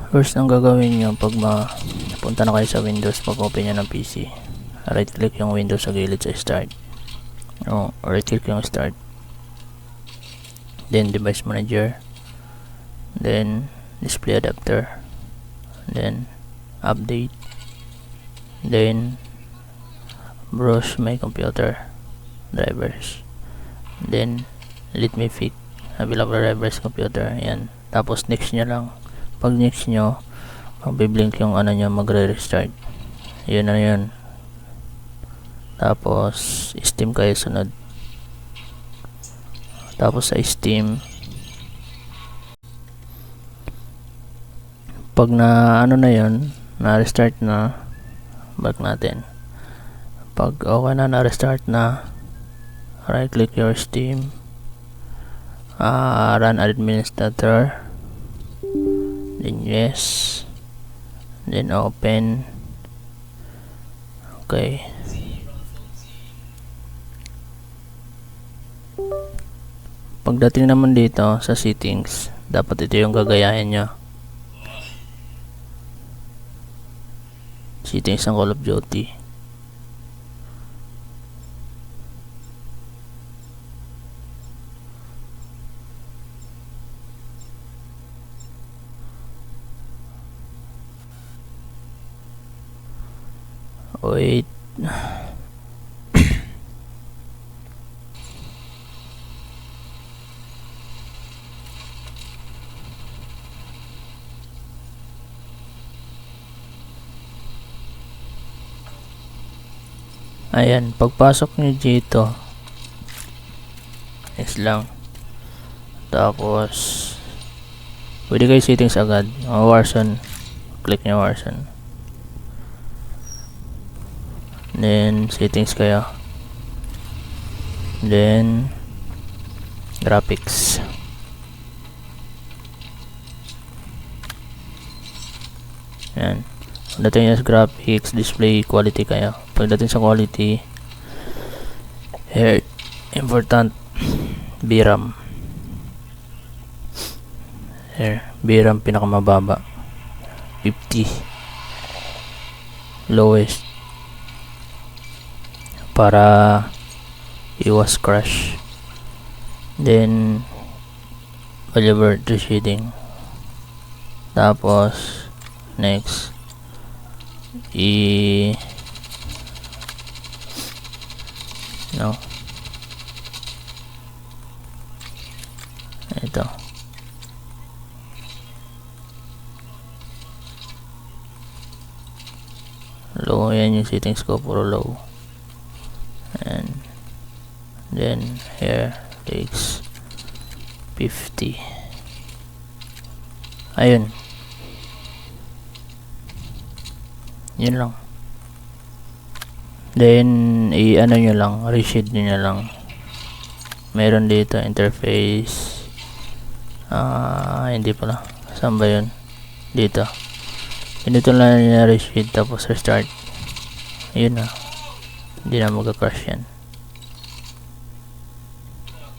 First ang gagawin nyo pag punta na kayo sa Windows, pag open nyo ng PC, right click yung Windows sa gilid sa start, right click yung start, then device manager, then display adapter, then update, then browse my computer drivers, then let me pick available drivers computer. Yan, tapos next nyo lang. Pag next nyo, magbiblink yung ano nyo, magre-restart. Yun na yun. Tapos Steam kayo sunod. Tapos sa Steam, pag na ano na yun, na-restart na, back natin. Pag okay na, na-restart na, right click your Steam, run administrator, then yes, then open. Okay, pagdating naman dito sa settings, dapat ito yung gagayahin nyo. Settings ng Call of Duty. Wait. Ayan, pagpasok nyo dito, next lang. Tapos pwede kayo settings agad. Warzone, click nyo Warzone, then settings kayo, then graphics, yan. Pagdating sa graphics, display quality kayo. Pagdating sa quality, here important VRAM, here VRAM pinakamababa 50, lowest, para iwas crash. Then Oliver shading. Tapos next ito low. Yan yung settings ko, puro low. And then here takes 50. Ayun, yun lang. Then ano nyo lang, reshade nyo lang. Meron dito interface, hindi pala, saan ba yun? Dito, ganito lang nyo reshade, tapos restart. Ayun na, hindi na magka-crash yan.